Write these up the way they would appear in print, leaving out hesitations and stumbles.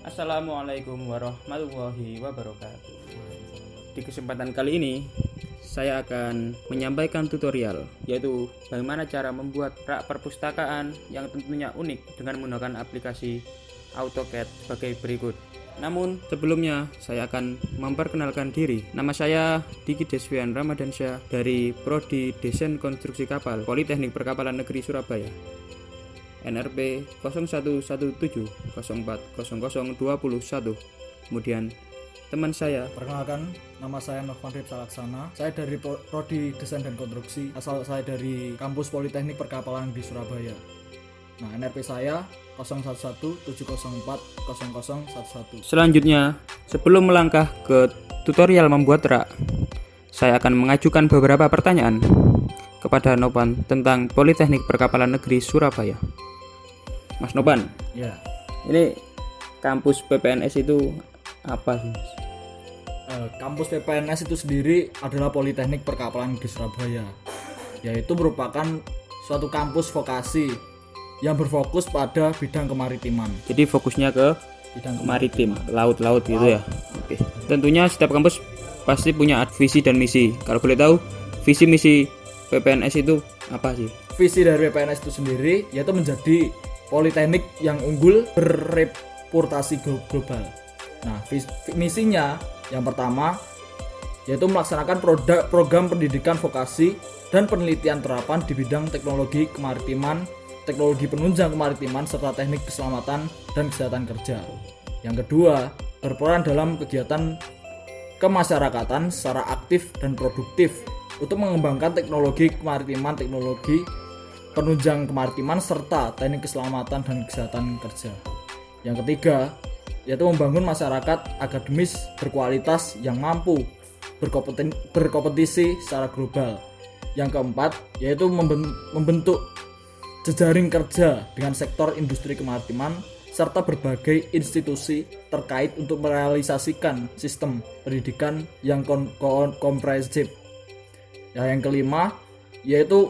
Assalamualaikum warahmatullahi wabarakatuh. Di kesempatan kali ini saya akan menyampaikan tutorial, yaitu bagaimana cara membuat rak perpustakaan yang tentunya unik dengan menggunakan aplikasi AutoCAD sebagai berikut. Namun sebelumnya saya akan memperkenalkan diri. Nama saya Diki Deswian Ramadansyah dari Prodi Desain Konstruksi Kapal Politeknik Perkapalan Negeri Surabaya, NRP 0117040021. Kemudian teman saya, perkenalkan, nama saya Novan Ripsa Laksana. Saya dari Prodi Desain dan Konstruksi. Asal saya dari kampus Politeknik Perkapalan di Surabaya. Nah, NRP saya 0117040011. selanjutnya sebelum melangkah ke tutorial membuat rak, saya akan mengajukan beberapa pertanyaan kepada Novan tentang Politeknik Perkapalan Negeri Surabaya. Mas Novan, Ya, ini kampus PPNS itu apa sih, Mas? kampus PPNS itu sendiri adalah Politeknik Perkapalan Negeri Surabaya, yaitu merupakan suatu kampus vokasi yang berfokus pada bidang kemaritiman. Jadi fokusnya ke Bidang maritim, laut-laut gitu ya. Oke. Tentunya setiap kampus pasti punya visi dan misi. Kalau boleh tahu, visi misi PPNS itu apa sih? Visi dari PPNS itu sendiri yaitu menjadi politeknik yang unggul berreputasi global. Nah, misinya yang pertama yaitu melaksanakan program pendidikan vokasi dan penelitian terapan di bidang teknologi kemaritiman, teknologi penunjang kemaritiman, serta teknik keselamatan dan kesehatan kerja. Yang kedua, berperan dalam kegiatan kemasyarakatan secara aktif dan produktif untuk mengembangkan teknologi kemaritiman, teknologi penunjang kemaritiman, serta teknik keselamatan dan kesehatan kerja. Yang ketiga, yaitu membangun masyarakat akademis berkualitas yang mampu berkompetisi secara global. Yang keempat, yaitu membentuk jejaring kerja dengan sektor industri kemaritiman serta berbagai institusi terkait untuk merealisasikan sistem pendidikan yang komprehensif. Yang kelima, yaitu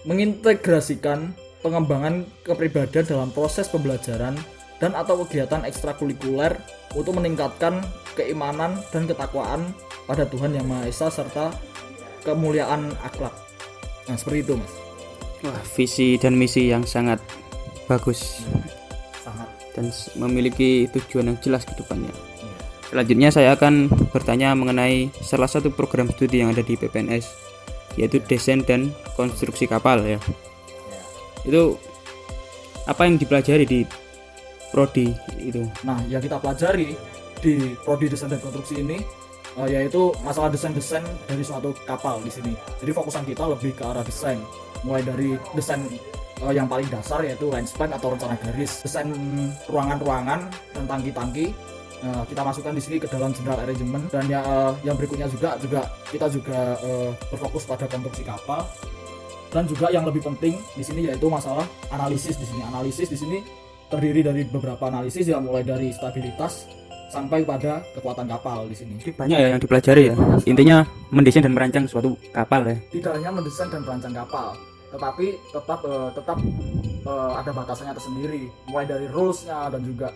mengintegrasikan pengembangan kepribadian dalam proses pembelajaran dan atau kegiatan ekstrakurikuler untuk meningkatkan keimanan dan ketakwaan pada Tuhan Yang Maha Esa serta kemuliaan akhlak. Nah, seperti itu, Mas. Wah, visi dan misi yang sangat bagus Sangat. dan memiliki tujuan yang jelas ke depannya. Selanjutnya saya akan bertanya mengenai salah satu program studi yang ada di PPNS, yaitu desain dan konstruksi kapal ya. Itu apa yang dipelajari di prodi itu? Nah, yang kita pelajari di prodi desain dan konstruksi ini yaitu masalah desain dari suatu kapal di sini. Jadi fokusan kita lebih ke arah desain, mulai dari desain yang paling dasar yaitu line span atau rencana garis, desain ruangan-ruangan dan tangki-tangki. Kita masukkan di sini ke dalam general arrangement, dan yang berikutnya juga kita juga berfokus pada konstruksi kapal, dan juga yang lebih penting di sini yaitu masalah analisis di sini. Analisis di sini terdiri dari beberapa analisis ya, mulai dari stabilitas sampai pada kekuatan kapal di sini. Jadi banyak ya yang dipelajari ya. Intinya mendesain dan merancang suatu kapal ya. Tidak hanya mendesain dan merancang kapal, tetapi tetap ada batasannya tersendiri, mulai dari rulesnya dan juga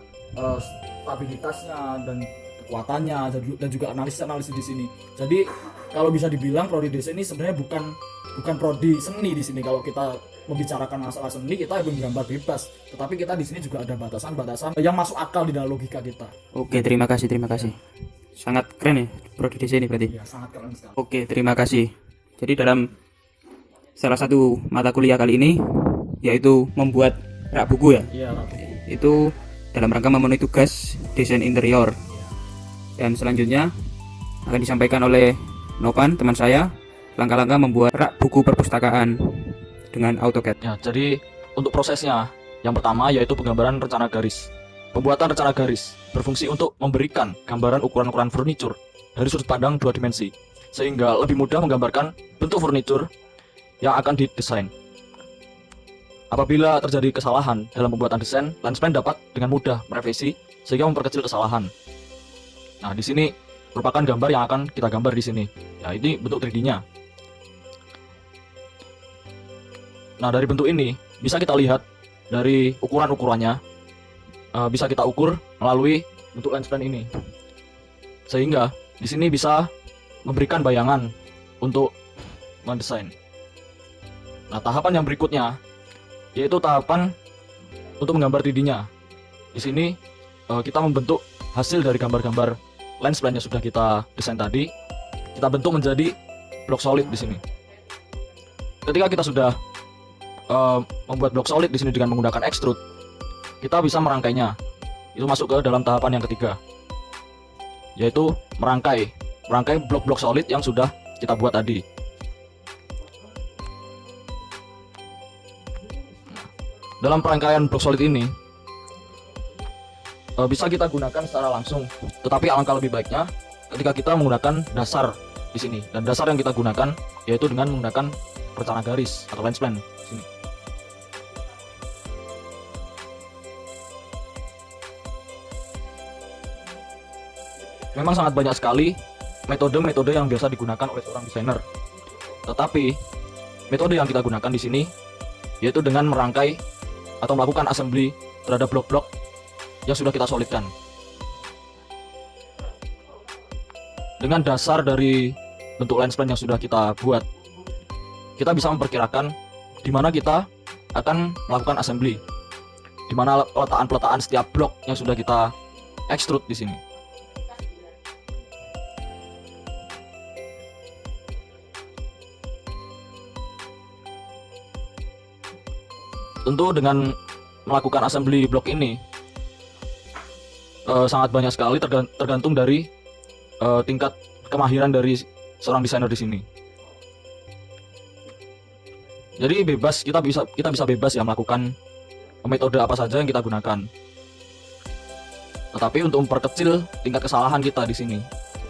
stabilitasnya dan kekuatannya dan juga analisis di sini. Jadi kalau bisa dibilang prodi desain ini sebenarnya bukan prodi seni di sini. Kalau kita membicarakan masalah seni, kita menggambar bebas, tetapi kita di sini juga ada batasan-batasan yang masuk akal di dalam logika kita. Oke, terima kasih. Sangat keren ya prodi desain ini berarti. Ya, sangat keren sekali. Oke, terima kasih. Jadi dalam salah satu mata kuliah kali ini yaitu membuat rak buku ya. Iya, Itu dalam rangka memenuhi tugas desain interior. Dan selanjutnya akan disampaikan oleh Novan, teman saya, langkah-langkah membuat rak buku perpustakaan dengan AutoCAD. Ya, jadi untuk prosesnya, yang pertama yaitu penggambaran rencana garis. Pembuatan rencana garis berfungsi untuk memberikan gambaran ukuran-ukuran furnitur dari sudut pandang dua dimensi, sehingga lebih mudah menggambarkan bentuk furnitur yang akan didesain. Apabila terjadi kesalahan dalam pembuatan desain, landsman dapat dengan mudah merevisi sehingga memperkecil kesalahan. Nah, di sini merupakan gambar yang akan kita gambar di sini. Ya, ini bentuk 3D-nya. Nah, dari bentuk ini bisa kita lihat dari ukuran-ukurannya bisa kita ukur melalui bentuk lens plan ini. Sehingga di sini bisa memberikan bayangan untuk mendesain. Nah, tahapan yang berikutnya yaitu tahapan untuk menggambar 3D-nya. Di sini kita membentuk hasil dari gambar-gambar lens plan yang sudah kita desain tadi. Kita bentuk menjadi blok solid di sini. Ketika kita sudah membuat blok solid di sini dengan menggunakan extrude, kita bisa merangkainya. Itu masuk ke dalam tahapan yang ketiga, yaitu merangkai blok-blok solid yang sudah kita buat tadi. Dalam perangkaian blok solid ini bisa kita gunakan secara langsung, tetapi alangkah lebih baiknya ketika kita menggunakan dasar di sini. Dan dasar yang kita gunakan yaitu dengan menggunakan rencana garis atau lens plan di sini. Memang sangat banyak sekali metode-metode yang biasa digunakan oleh seorang desainer. Tetapi metode yang kita gunakan di sini yaitu dengan merangkai atau melakukan assembly terhadap blok-blok yang sudah kita solidkan. Dengan dasar dari bentuk lens plan yang sudah kita buat, kita bisa memperkirakan di mana kita akan melakukan assembly, di mana peletakan setiap blok yang sudah kita extrude di sini. Tentu dengan melakukan assembly blok ini sangat banyak sekali tergantung dari tingkat kemahiran dari seorang desainer di sini. Jadi kita bisa bebas ya melakukan metode apa saja yang kita gunakan. Tetapi untuk memperkecil tingkat kesalahan kita di sini,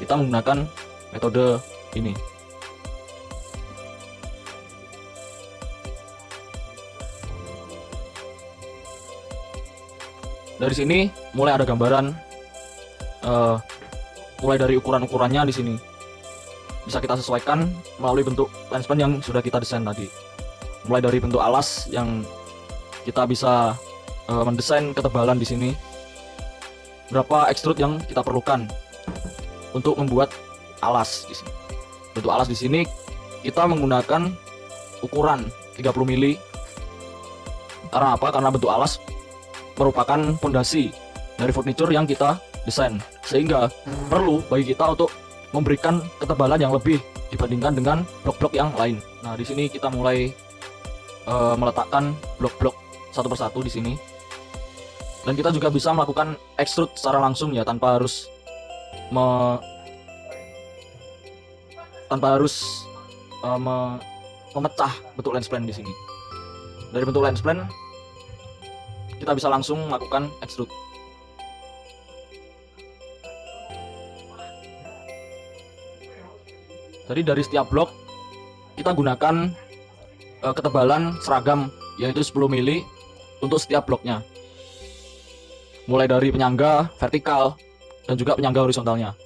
kita menggunakan metode ini. Dari sini mulai ada gambaran, mulai dari ukuran-ukurannya di sini bisa kita sesuaikan melalui bentuk lens plan yang sudah kita desain tadi. Mulai dari bentuk alas yang kita bisa mendesain ketebalan di sini, berapa extrude yang kita perlukan untuk membuat alas di sini. Bentuk alas di sini kita menggunakan ukuran 30 mili. Karena apa? Karena bentuk alas merupakan fondasi dari furniture yang kita desain, sehingga perlu bagi kita untuk memberikan ketebalan yang lebih dibandingkan dengan blok-blok yang lain. Nah, di sini kita mulai meletakkan blok-blok satu persatu di sini, dan kita juga bisa melakukan extrude secara langsung ya, tanpa harus memecah bentuk lens plan di sini. Dari bentuk lens plan kita bisa langsung melakukan extrude. Jadi dari setiap blok kita gunakan ketebalan seragam, yaitu 10 mili untuk setiap bloknya. Mulai dari penyangga vertikal dan juga penyangga horizontalnya.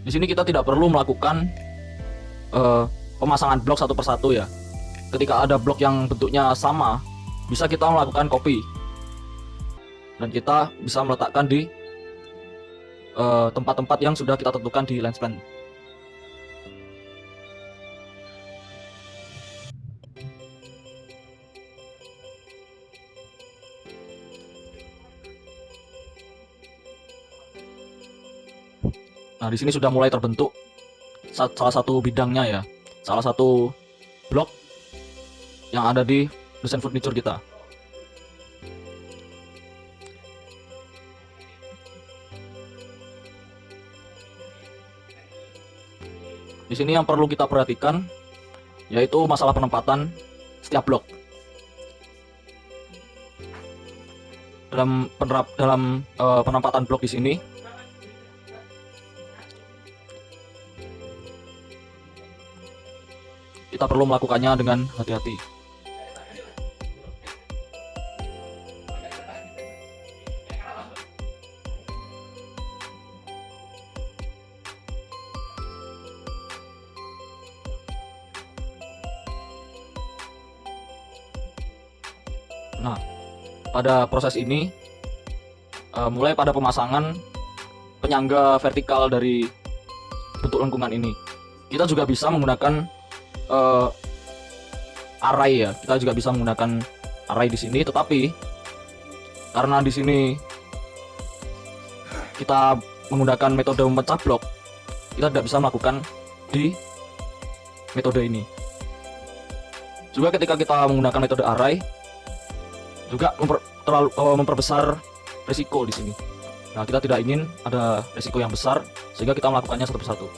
Di sini kita tidak perlu melakukan pemasangan blok satu persatu ya. Ketika ada blok yang bentuknya sama, bisa kita melakukan copy, dan kita bisa meletakkan di tempat-tempat yang sudah kita tentukan di lens plan. Nah, di sini sudah mulai terbentuk salah satu bidangnya ya, salah satu blok yang ada di desain furniture kita. Di sini yang perlu kita perhatikan yaitu masalah penempatan setiap blok. Dalam penempatan blok di sini, kita perlu melakukannya dengan hati-hati. Nah, pada proses ini mulai pada pemasangan penyangga vertikal dari bentuk lengkungan ini, kita juga bisa menggunakan array ya. Kita juga bisa menggunakan array di sini, tetapi karena di sini kita menggunakan metode memecah blok, kita tidak bisa melakukan di metode ini. Juga ketika kita menggunakan metode array, juga memperbesar risiko di sini. Nah, kita tidak ingin ada risiko yang besar, sehingga kita melakukannya satu persatu.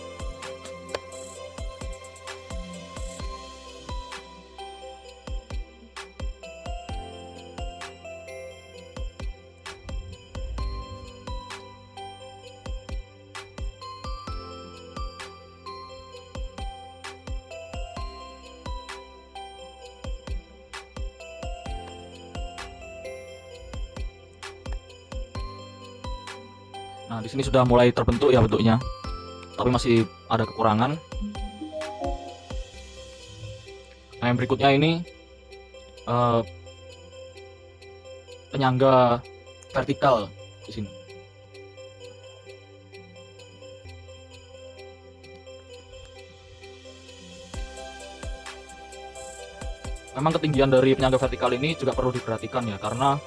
Nah, di sini sudah mulai terbentuk ya bentuknya, tapi masih ada kekurangan. Nah, yang berikutnya ini penyangga vertikal di sini. Memang ketinggian dari penyangga vertikal ini juga perlu diperhatikan ya, karena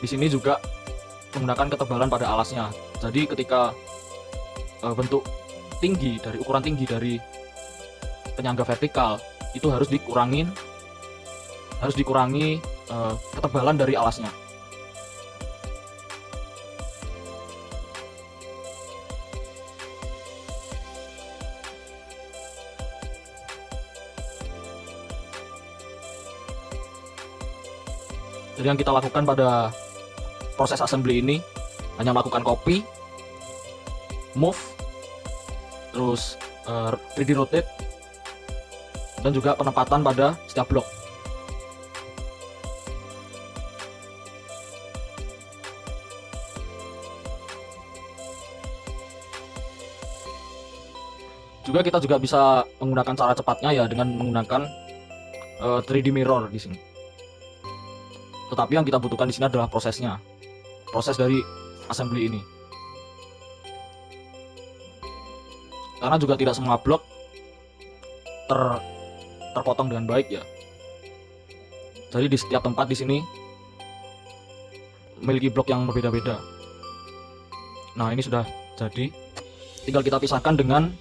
di sini juga menggunakan ketebalan pada alasnya. Jadi ketika bentuk tinggi dari ukuran tinggi dari penyangga vertikal itu harus dikurangi ketebalan dari alasnya. Jadi yang kita lakukan pada proses assembly ini hanya melakukan copy, move, terus 3D rotate, dan juga penempatan pada setiap blok. Juga kita juga bisa menggunakan cara cepatnya ya dengan menggunakan 3D mirror di sini. Tetapi yang kita butuhkan di sini adalah prosesnya. Proses dari assembly ini. Karena juga tidak semua blok terpotong dengan baik ya. Jadi di setiap tempat di sini memiliki blok yang berbeda-beda. Nah, ini sudah jadi. Tinggal kita pisahkan dengan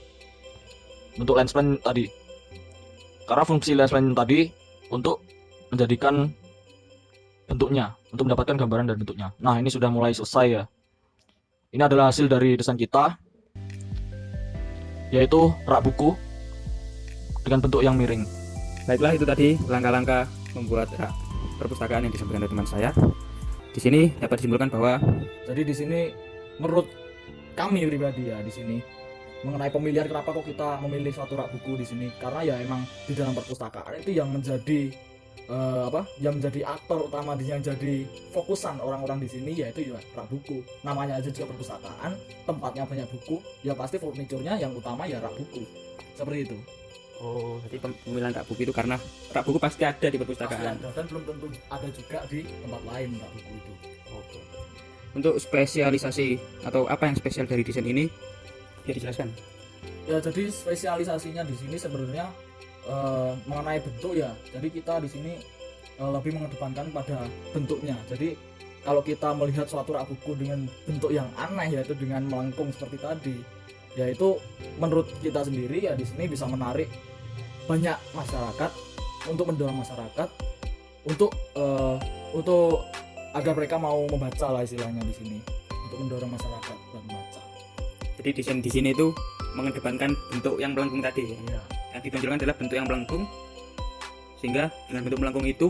bentuk lens plane tadi. Karena fungsi lens plane tadi untuk menjadikan bentuknya, untuk mendapatkan gambaran dan bentuknya. Nah, ini sudah mulai selesai ya. Ini adalah hasil dari desain kita, yaitu rak buku dengan bentuk yang miring. Baiklah, itu tadi langkah-langkah membuat rak perpustakaan yang disampaikan oleh teman saya. Di sini dapat disimpulkan bahwa Jadi di sini menurut kami pribadi ya di sini mengenai pemilihan kenapa kok kita memilih suatu rak buku di sini, karena ya emang di dalam perpustakaan itu yang menjadi yang menjadi aktor utama, yang jadi fokusan orang-orang di sini yaitu ya rak buku. Namanya aja juga perpustakaan, tempatnya banyak buku, ya pasti furniturnya yang utama ya rak buku. Seperti itu. oh, jadi pemilihan rak buku itu karena rak buku pasti ada di perpustakaan. Pasti ada, dan belum tentu ada juga di tempat lain rak buku itu. Oke. Untuk spesialisasi atau apa yang spesial dari desain ini, bisa dijelaskan? Ya, jadi spesialisasinya di sini sebenarnya mengenai bentuk ya. Jadi kita di sini lebih mengedepankan pada bentuknya. Jadi kalau kita melihat suatu rak buku dengan bentuk yang aneh, yaitu dengan melengkung seperti tadi, yaitu menurut kita sendiri ya di sini bisa menarik banyak masyarakat, untuk mendorong masyarakat untuk agar mereka mau membaca lah istilahnya di sini, untuk mendorong masyarakat buat membaca. Jadi desain di sini itu mengedepankan bentuk yang melengkung tadi ya. Iya. Yang ditonjolkan adalah bentuk yang melengkung, sehingga dengan bentuk melengkung itu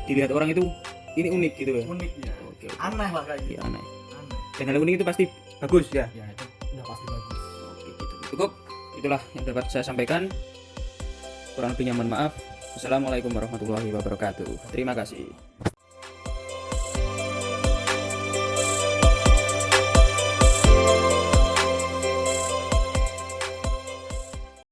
dilihat orang itu ini unik gitu ya. Unik ya. Oke. Aneh lah kayak Iya, gitu. aneh. Aneh. Dan hal unik itu pasti bagus ya. Ya itu udah pasti bagus. Oke, gitu. Cukup. Itulah yang dapat saya sampaikan. Kurang lebihnya mohon maaf. Wassalamualaikum warahmatullahi wabarakatuh. Terima kasih.